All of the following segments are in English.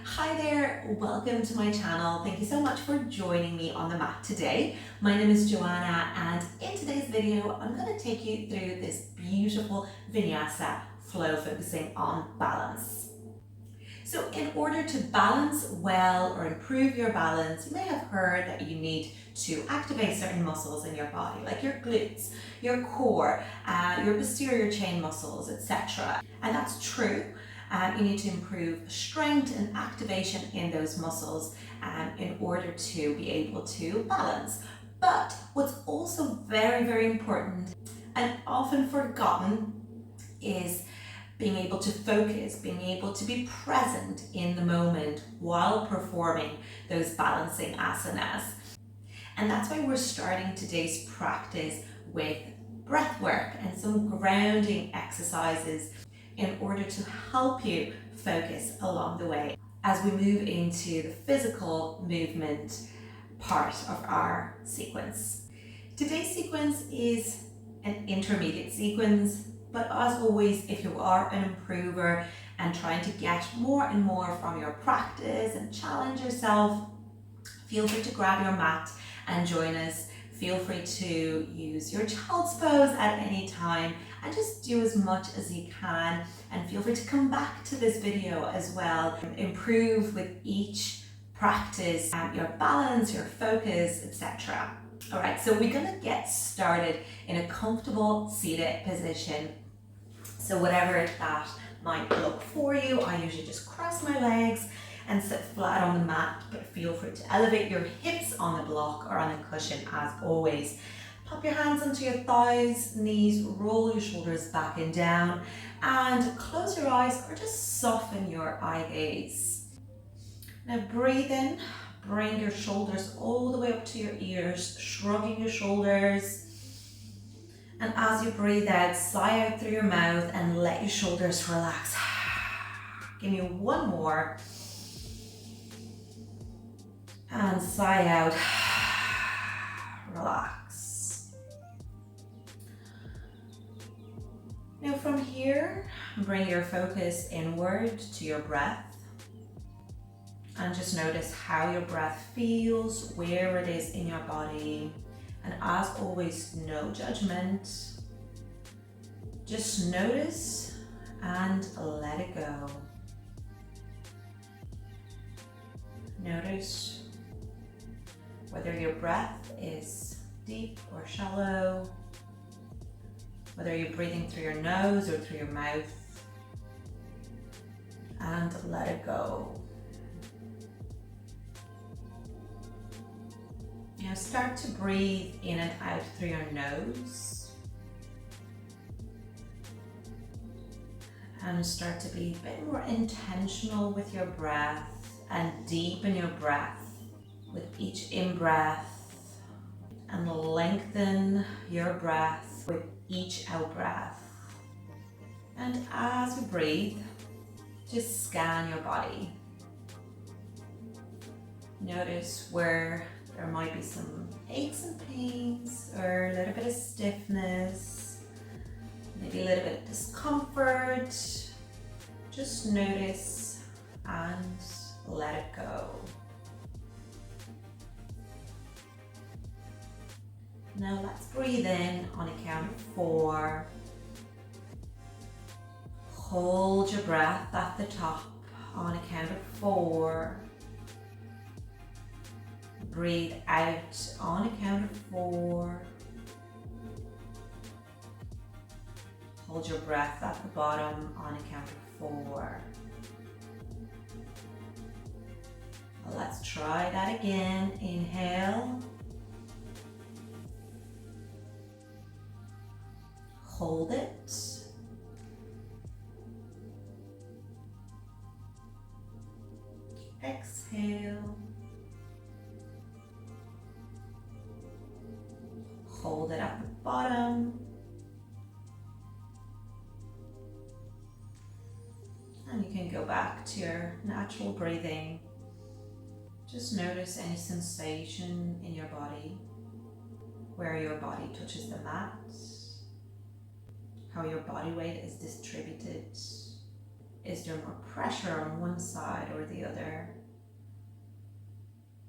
Hi there, welcome to my channel. Thank you so much for joining me on the mat today. My name is Joanna, and in today's video I'm going to take you through this beautiful Vinyasa Flow focusing on balance. So in order to balance well or improve your balance, you may have heard that you need to activate certain muscles in your body, like your glutes, your core, your posterior chain muscles, etc. And that's true. You need to improve strength and activation in those muscles in order to be able to balance. But what's also very, very important and often forgotten is being able to focus, being able to be present in the moment while performing those balancing asanas. And that's why we're starting today's practice with breathwork and some grounding exercises in order to help you focus along the way as we move into the physical movement part of our sequence. Today's sequence is an intermediate sequence, but as always, if you are an improver and trying to get more and more from your practice and challenge yourself, feel free to grab your mat and join us. Feel free to use your child's pose at any time and just do as much as you can, and feel free to come back to this video as well. Improve with each practice, your balance, your focus, etc. All right, so we're gonna get started in a comfortable seated position. So whatever that might look for you, I usually just cross my legs and sit flat on the mat, but feel free to elevate your hips on the block or on the cushion as always. Pop your hands onto your thighs, knees, roll your shoulders back and down, and close your eyes or just soften your eye gaze. Now breathe in, bring your shoulders all the way up to your ears, shrugging your shoulders. And as you breathe out, sigh out through your mouth and let your shoulders relax. Give me one more. And sigh out, relax. Now from here, bring your focus inward to your breath. And just notice how your breath feels, where it is in your body. And as always, no judgment. Just notice and let it go. Notice whether your breath is deep or shallow, whether you're breathing through your nose or through your mouth, and let it go. Now start to breathe in and out through your nose. And start to be a bit more intentional with your breath and deepen your breath with each in-breath, and lengthen your breath with each out-breath. And as we breathe, just scan your body. Notice where there might be some aches and pains or a little bit of stiffness, maybe a little bit of discomfort. Just notice and let it go. Now let's breathe in on a count of 4. Hold your breath at the top on a count of 4. Breathe out on a count of 4. Hold your breath at the bottom on a count of 4. Let's try that again. Inhale. Hold it. Exhale. Hold it at the bottom. And you can go back to your natural breathing. Just notice any sensation in your body, where your body touches the mat, how your body weight is distributed. Is there more pressure on one side or the other?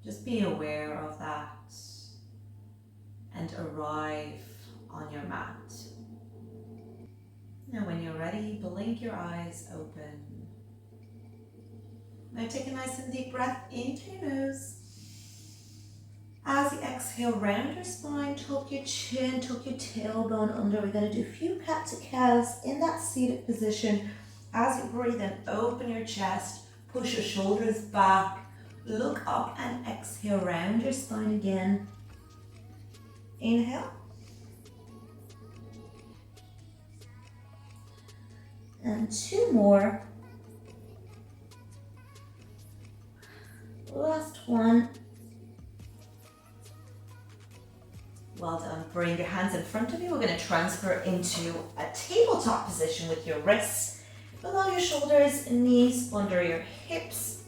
Just be aware of that and arrive on your mat. Now when you're ready, blink your eyes open. Now take a nice and deep breath into your nose. As you exhale, round your spine, tuck your chin, tuck your tailbone under. We're going to do a few cat-to-cows in that seated position. As you breathe in, open your chest, push your shoulders back, look up and exhale, round your spine again. Inhale. And two more. Last one. Well done. Bring your hands in front of you. We're going to transfer into a tabletop position with your wrists below your shoulders, knees under your hips.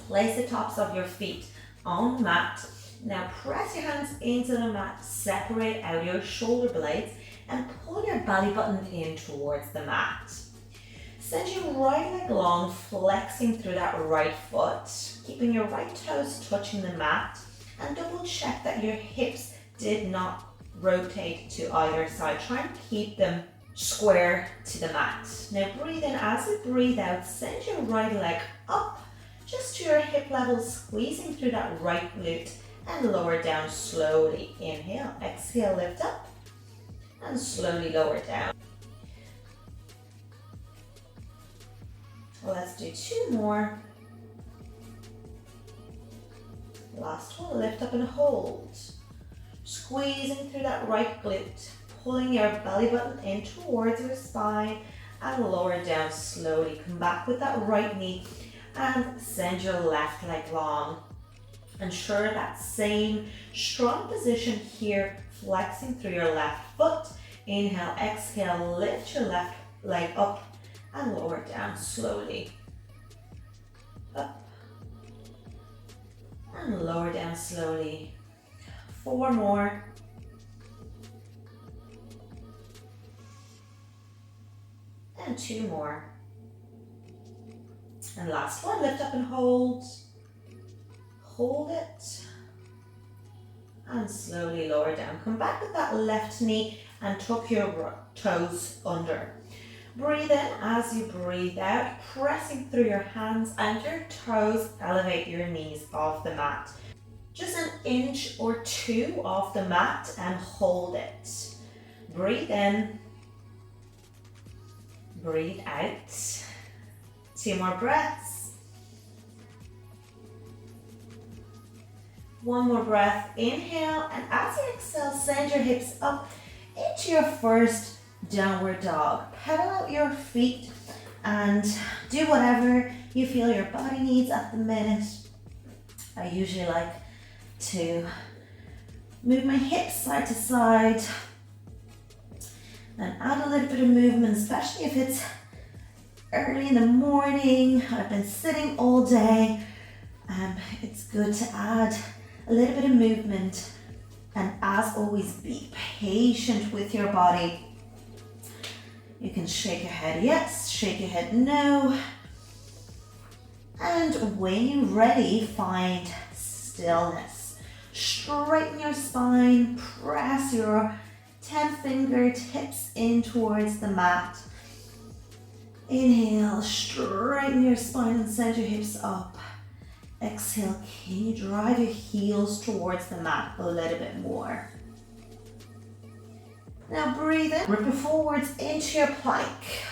Place the tops of your feet on the mat. Now press your hands into the mat, separate out your shoulder blades and pull your belly button in towards the mat. Send your right leg long, flexing through that right foot, keeping your right toes touching the mat, and double check that your hips did not rotate to either side. Try and keep them square to the mat. Now breathe in. As you breathe out, send your right leg up just to your hip level, squeezing through that right glute, and lower down slowly. Inhale, exhale, lift up, and slowly lower down. Let's do two more. Last one, lift up and hold. Squeezing through that right glute, pulling your belly button in towards your spine and lower down slowly. Come back with that right knee and send your left leg long. Ensure that same strong position here, flexing through your left foot. Inhale, exhale, lift your left leg up and lower down slowly. Up and lower down slowly. Four more. And two more. And last one, lift up and hold. Hold it. And slowly lower down. Come back with that left knee and tuck your toes under. Breathe in. As you breathe out, pressing through your hands and your toes, elevate your knees off the mat. Just an inch or two off the mat and hold it. Breathe in. Breathe out. Two more breaths. One more breath. Inhale, and as you exhale, send your hips up into your first downward dog. Pedal out your feet and do whatever you feel your body needs at the minute. I usually like to move my hips side to side and add a little bit of movement, especially if it's early in the morning. I've been sitting all day. It's good to add a little bit of movement, and as always, be patient with your body. You can shake your head yes, shake your head no, and when you're ready, find stillness. Straighten your spine, press your 10 fingertips in towards the mat. Inhale, straighten your spine and send your hips up. Exhale, can you drive your heels towards the mat a little bit more? Now breathe in, ripple forwards into your plank.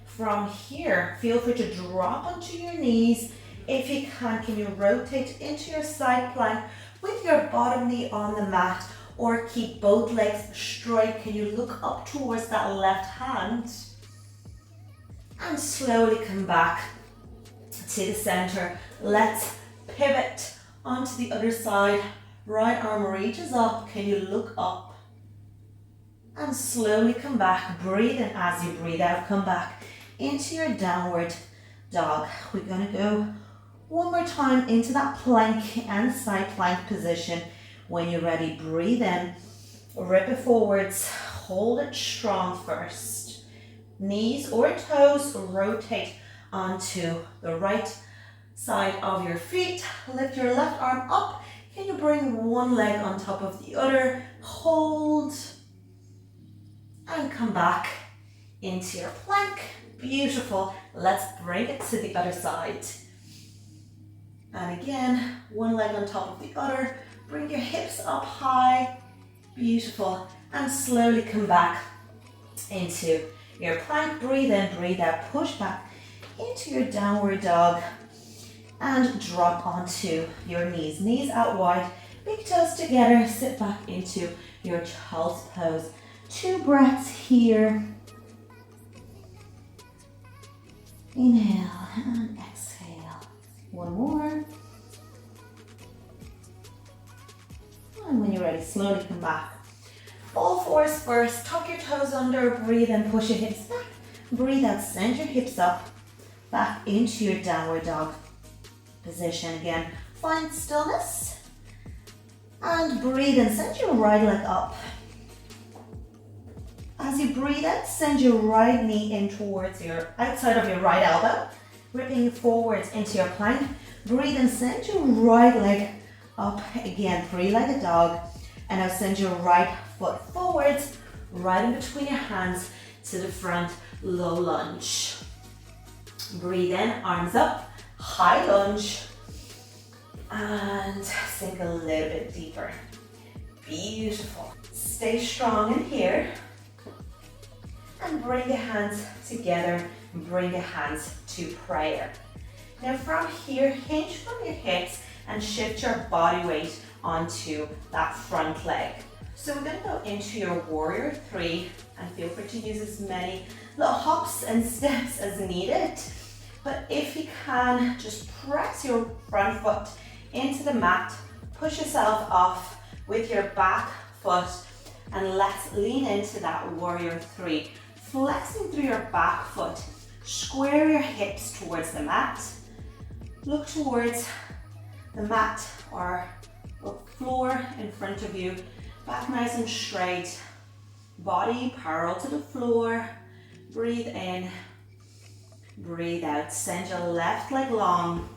From here, feel free to drop onto your knees. If you can you rotate into your side plank with your bottom knee on the mat, or keep both legs straight. Can you look up towards that left hand? And slowly come back to the center. Let's pivot onto the other side. Right arm reaches up. Can you look up? And slowly come back. Breathe in. As you breathe out, come back into your downward dog. We're gonna go one more time into that plank and side plank position. When you're ready, breathe in, rip it forwards, hold it strong first. Knees or toes rotate onto the right side of your feet. Lift your left arm up. Can you bring one leg on top of the other? Hold and come back into your plank. Beautiful. Let's bring it to the other side. And again, one leg on top of the other. Bring your hips up high. Beautiful. And slowly come back into your plank. Breathe in, breathe out. Push back into your downward dog. And drop onto your knees. Knees out wide, big toes together. Sit back into your child's pose. 2 breaths here. Inhale and exhale. One more. And when you're ready, slowly come back. All fours first. Tuck your toes under. Breathe in, push your hips back. Breathe out, send your hips up. Back into your downward dog position again. Find stillness and breathe in. Send your right leg up. As you breathe out, send your right knee in towards your outside of your right elbow, ripping forwards into your plank. Breathe in, send your right leg up again, 3-legged dog, and now send your right foot forwards, right in between your hands to the front, low lunge. Breathe in, arms up, high lunge, and sink a little bit deeper. Beautiful. Stay strong in here, and bring your hands together, bring your hands to prayer. Now from here, hinge from your hips and shift your body weight onto that front leg. So we're going to go into your warrior 3, and feel free to use as many little hops and steps as needed. But if you can, just press your front foot into the mat, push yourself off with your back foot, and let's lean into that warrior 3. Flexing through your back foot, square your hips towards the mat. Look towards the mat or floor in front of you. Back nice and straight. Body parallel to the floor. Breathe in. Breathe out. Send your left leg long.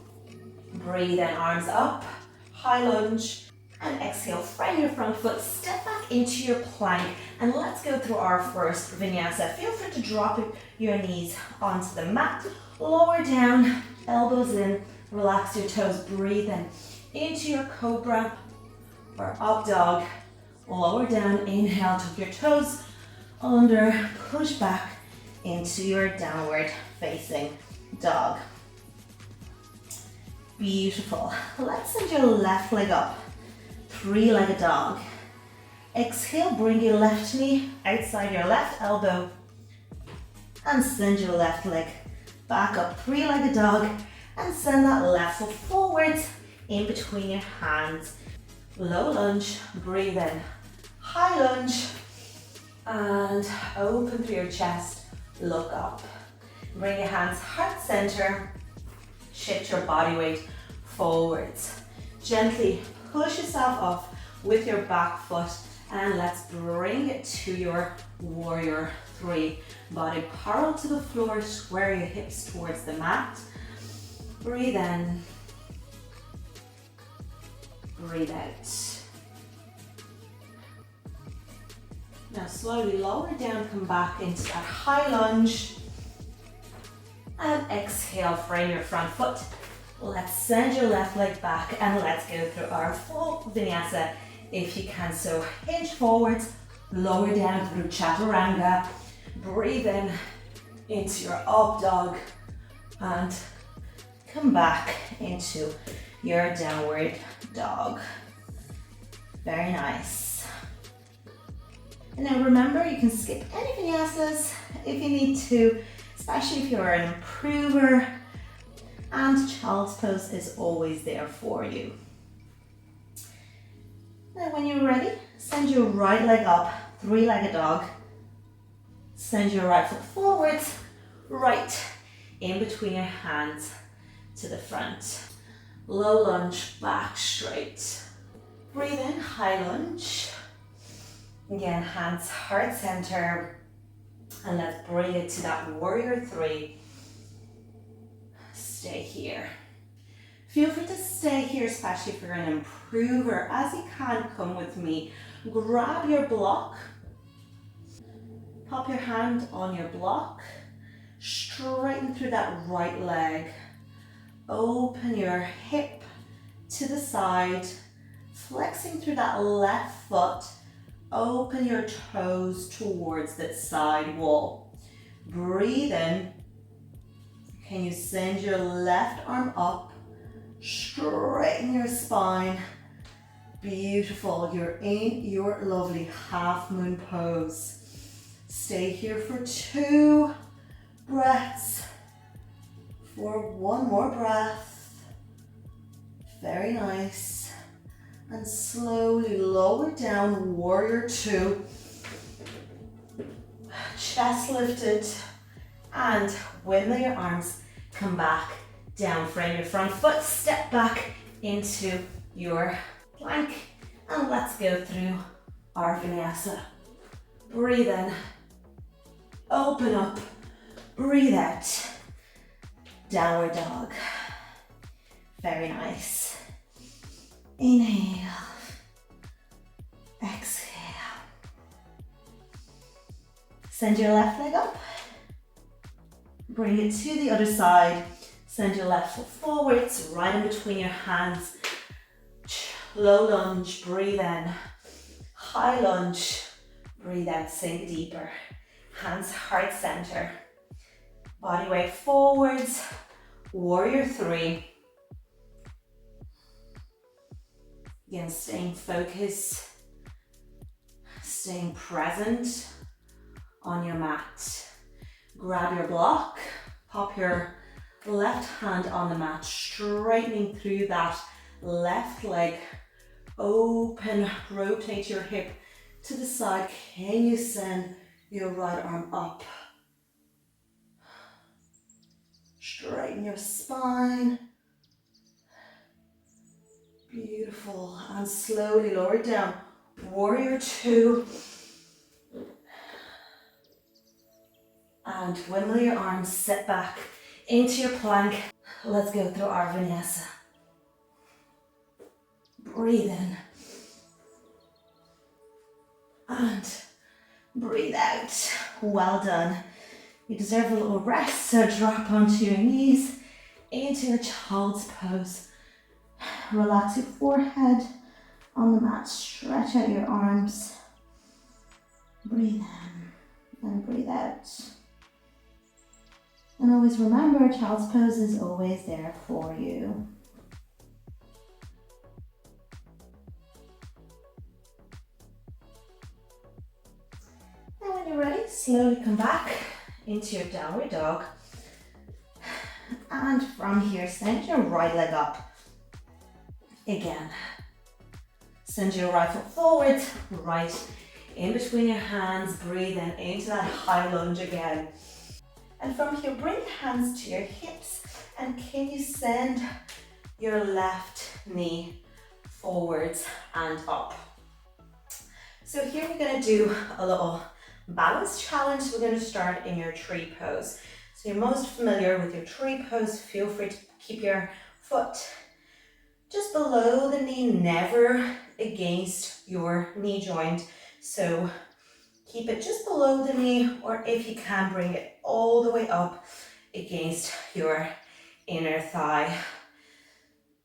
Breathe in, arms up. High lunge. And exhale, frame your front foot. Step back into your plank. And let's go through our first vinyasa. Feel free to drop your knees onto the mat. Lower down, elbows in. Relax your toes. Breathe in. Into your cobra or up dog. Lower down, inhale, tuck your toes under, push back into your downward facing dog. Beautiful. Let's send your left leg up, 3-legged dog. Exhale, bring your left knee outside your left elbow and send your left leg back up, 3-legged dog, and send that left foot forwards in between your hands. Low lunge, breathe in. High lunge, and open through your chest, look up. Bring your hands heart center, shift your body weight forwards. Gently push yourself off with your back foot, and let's bring it to your warrior 3. Body parallel to the floor, square your hips towards the mat. Breathe in, breathe out. Now slowly lower down, come back into that high lunge. And exhale, frame your front foot. Let's send your left leg back and let's go through our full vinyasa if you can. So hinge forwards, lower down through chaturanga. Breathe in into your up dog and come back into your downward dog. Very nice. And now remember, you can skip any vinyasas if you need to, especially if you're an improver, and child's pose is always there for you. Now when you're ready, send your right leg up, 3-legged dog. Send your right foot forwards, right in between your hands to the front. Low lunge, back straight. Breathe in, high lunge. Again, hands heart center. And let's bring it to that warrior three. Stay here. Feel free to stay here, especially if you're an improver. As you can, come with me. Grab your block. Pop your hand on your block. Straighten through that right leg. Open your hip to the side. Flexing through that left foot. Open your toes towards that side wall. Breathe in. Can you send your left arm up? Straighten your spine. Beautiful. You're in your lovely half moon pose. Stay here for 2 breaths. For 1 more breath. Very nice. And slowly lower down, warrior 2. Chest lifted. And windmill your arms, come back, down, frame your front foot, step back into your plank. And let's go through our vinyasa. Breathe in, open up, breathe out, downward dog. Very nice. Inhale, exhale. Send your left leg up. Bring it to the other side. Send your left foot forwards, right in between your hands. Low lunge, breathe in. High lunge, breathe out, sink deeper. Hands heart center. Body weight forwards. Warrior 3. Again, staying focused, staying present on your mat. Grab your block, pop your left hand on the mat, straightening through that left leg. Open, rotate your hip to the side. Can you send your right arm up? Straighten your spine. Beautiful. And slowly lower it down. Warrior 2. And windmill your arms, sit back into your plank. Let's go through our vinyasa. Breathe in. And breathe out. Well done. You deserve a little rest, so drop onto your knees into your child's pose. Relax your forehead on the mat. Stretch out your arms. Breathe in and breathe out. And always remember, child's pose is always there for you. And when you're ready, slowly come back into your downward dog. And from here, send your right leg up. Again. Send your right foot forward, right in between your hands. Breathe in into that high lunge again. And from here, bring your hands to your hips, and can you send your left knee forwards and up. So here we're going to do a little balance challenge. We're going to start in your tree pose. So you're most familiar with your tree pose. Feel free to keep your foot just below the knee, never against your knee joint. So keep it just below the knee, or if you can, bring it all the way up against your inner thigh.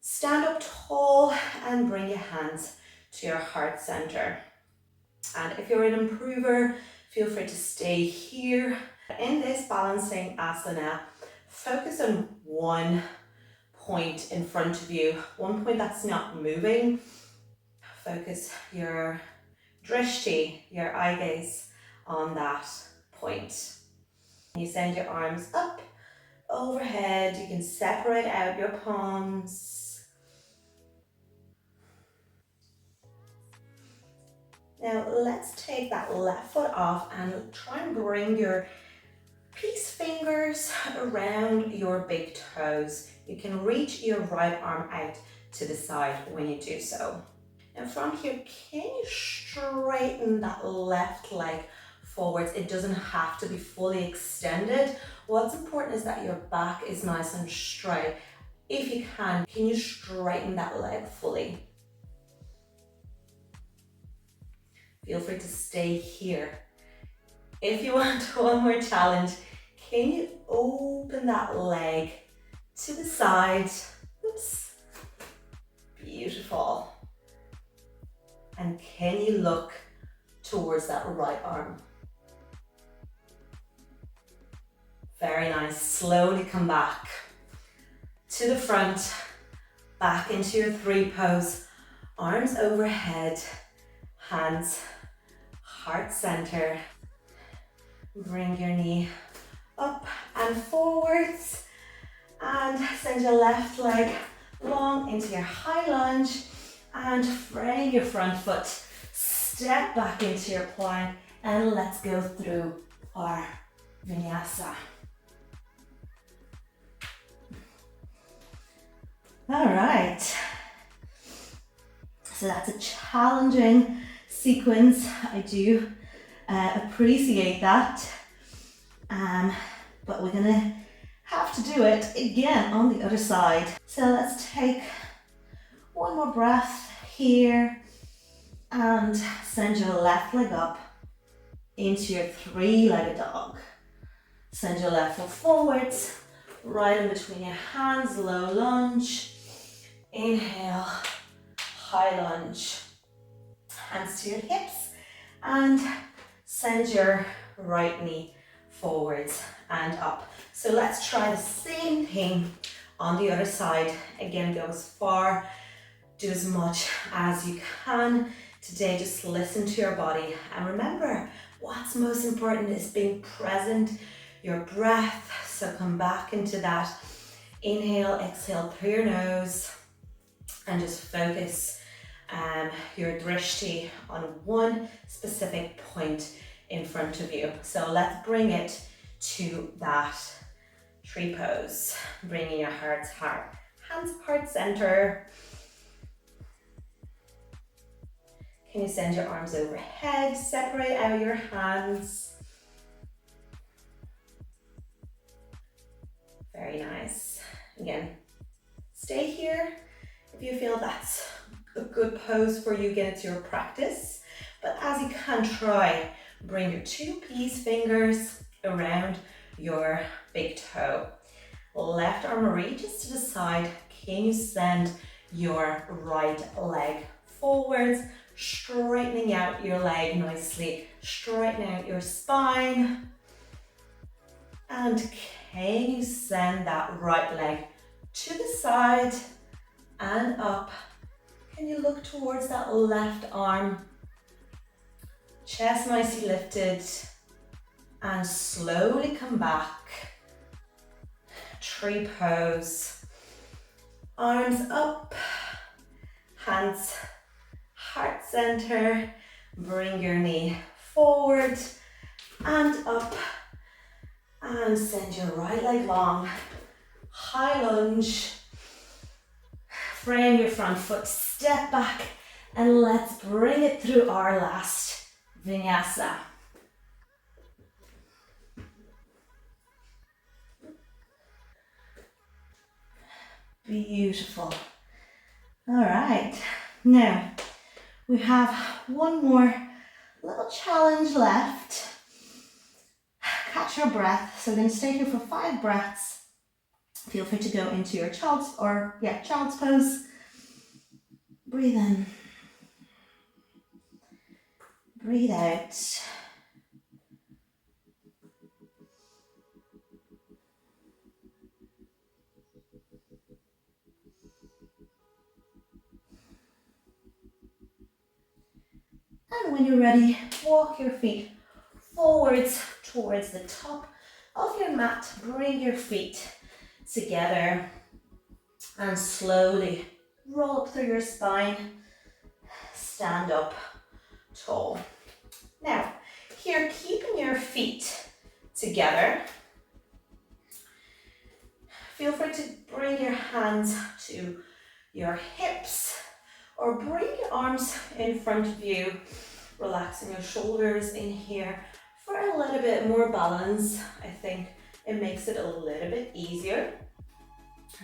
Stand up tall and bring your hands to your heart center. And if you're an improver, feel free to stay here. In this balancing asana, focus on one point in front of you, one point that's not moving. Focus your drishti, your eye gaze, on that point. You send your arms up, overhead. You can separate out your palms. Now let's take that left foot off and try and bring your peace fingers around your big toes. You can reach your right arm out to the side when you do so. And from here, can you straighten that left leg forwards. It doesn't have to be fully extended. What's important is that your back is nice and straight. If you can you straighten that leg fully? Feel free to stay here. If you want one more challenge, can you open that leg to the side? Oops. Beautiful. And can you look towards that right arm? Very nice. Slowly come back to the front, back into your three pose. Arms overhead, hands heart center. Bring your knee up and forwards, and send your left leg long into your high lunge, and frame your front foot. Step back into your plank, and let's go through our vinyasa. All right, so that's a challenging sequence. I do appreciate that, but we're gonna have to do it again on the other side. So let's take one more breath here and send your left leg up into your three-legged dog. Send your left foot forwards, right in between your hands, low lunge. Inhale, high lunge. Hands to your hips, and send your right knee forwards and up. So let's try the same thing on the other side. Again, go as far, do as much as you can. Today, just listen to your body, and remember, what's most important is being present, your breath. So come back into that. Inhale, exhale through your nose, and just focus your drishti on one specific point in front of you. So let's bring it to that tree pose. Bringing your hands heart center. Can you send your arms overhead? Separate out your hands. Very nice. Again, stay here if you feel that's a good pose for you. Get into your practice. But as you can, try bring your two peace fingers around your big toe. Left arm reaches to the side. Can you send your right leg forwards, straightening out your leg nicely, straighten out your spine. And can you send that right leg to the side and up? Can you look towards that left arm? Chest nicely lifted, and slowly come back. Tree pose. Arms up, hands heart center. Bring your knee forward and up, and send your right leg long. High lunge. Frame your front foot, step back, and let's bring it through our last vinyasa. Beautiful. All right, now we have one more little challenge left. Catch your breath. So we're going to stay here for 5 breaths. Feel free to go into your child's pose. Breathe in. Breathe out. And when you're ready, walk your feet forwards towards the top of your mat. Bring your feet together and slowly roll up through your spine. Stand up tall. Now, here, keeping your feet together, feel free to bring your hands to your hips or bring your arms in front of you, relaxing your shoulders in here for a little bit more balance, I think it makes it a little bit easier.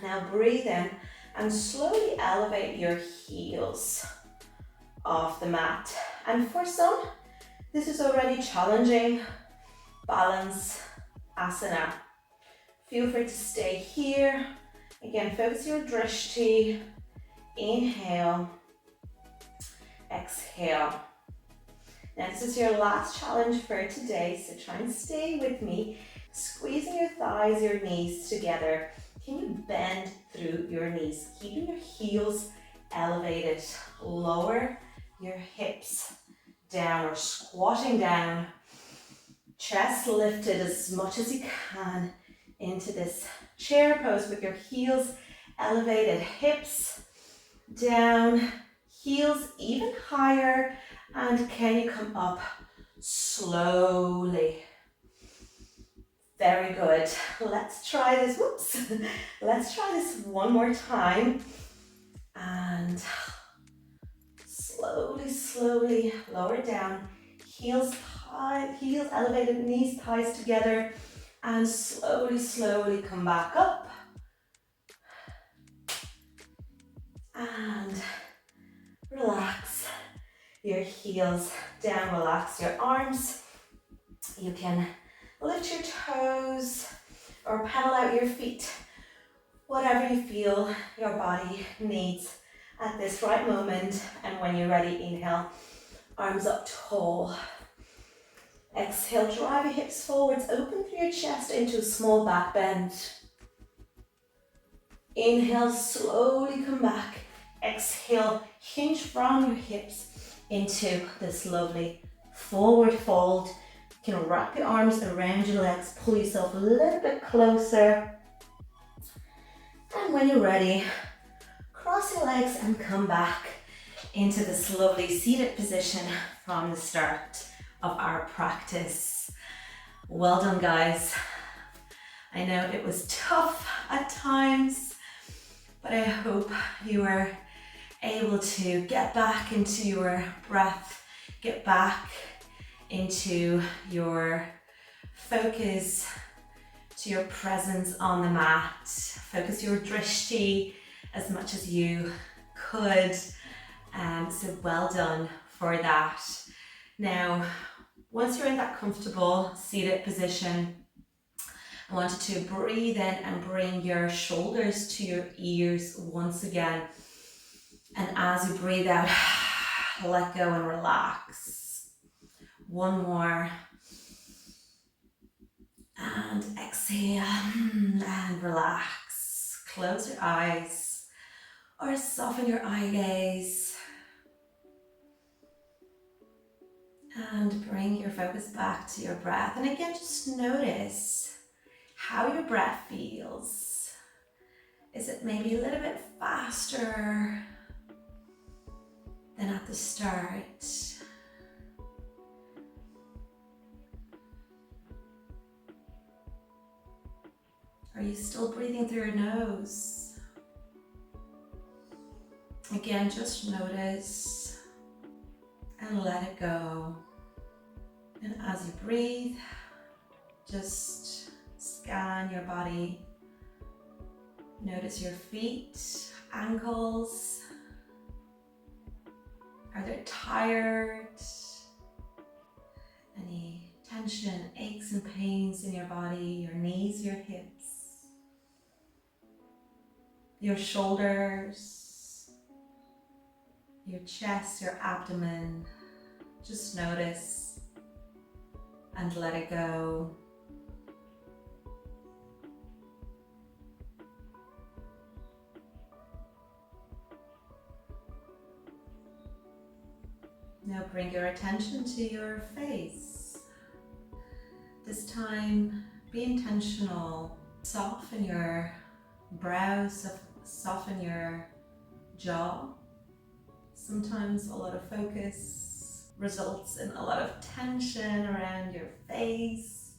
Now breathe in and slowly elevate your heels off the mat. And for some, this is already challenging. Balance asana. Feel free to stay here. Again, focus your drishti. Inhale, exhale. Now this is your last challenge for today, so try and stay with me. Squeezing your thighs, your knees together. Can you bend through your knees? Keeping your heels elevated. Lower your hips down or squatting down. Chest lifted as much as you can into this chair pose with your heels elevated. Hips down, heels even higher. And can you come up slowly? Very good. Let's try this. Whoops. Let's try this one more time. And slowly, slowly lower down. Heels high, heels elevated, knees, thighs together. And slowly, slowly come back up. And relax your heels down. Relax your arms. You can lift your toes or pedal out your feet, whatever you feel your body needs at this right moment. And when you're ready, inhale, arms up tall. Exhale, drive your hips forwards, open through your chest into a small back bend. Inhale, slowly come back. Exhale, hinge from your hips into this lovely forward fold. You can wrap your arms around your legs, pull yourself a little bit closer. And when you're ready, cross your legs and come back into this lovely seated position from the start of our practice. Well done, guys. I know it was tough at times, but I hope you were able to get back into your breath, get back into your focus, to your presence on the mat. Focus your drishti as much as you could. So well done for that. Now, once you're in that comfortable seated position, I want you to breathe in and bring your shoulders to your ears once again. And as you breathe out, let go and relax. One more. And exhale and relax. Close your eyes or soften your eye gaze. And bring your focus back to your breath. And again, just notice how your breath feels. Is it maybe a little bit faster than at the start? Are you still breathing through your nose? Again, just notice and let it go. And as you breathe, just scan your body. Notice your feet, ankles. Are they tired? Any tension, aches and pains in your body, your knees, your hips, your shoulders, your chest, your abdomen. Just notice and let it go. Now bring your attention to your face. This time, be intentional. Soften your brows, soften your jaw. Sometimes a lot of focus results in a lot of tension around your face,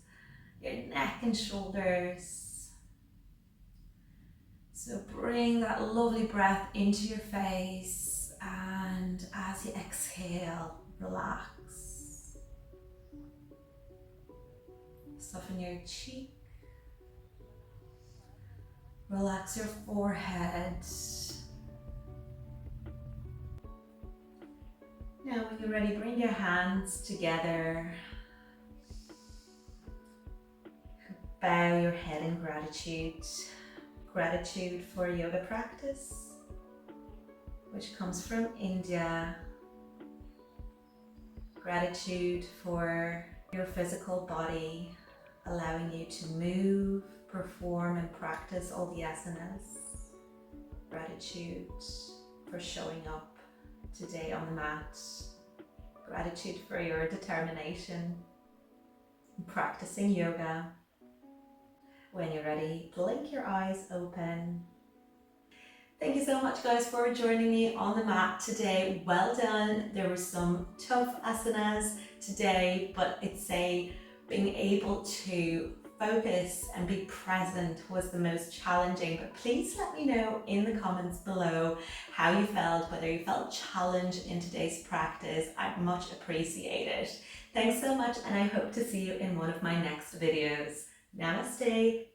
your neck and shoulders. So bring that lovely breath into your face, and as you exhale, relax. Soften your cheek. Relax your forehead. Now when you're ready, bring your hands together. Bow your head in gratitude. Gratitude for yoga practice, which comes from India. Gratitude for your physical body, allowing you to move, perform and practice all the asanas. Gratitude for showing up today on the mat. Gratitude for your determination in practicing yoga. When you're ready, blink your eyes open. Thank you so much guys for joining me on the mat today. Well done. There were some tough asanas today, but it's being able to focus and be present was the most challenging. But please let me know in the comments below how you felt, whether you felt challenged in today's practice. I'd much appreciate it. Thanks so much, and I hope to see you in one of my next videos. Namaste.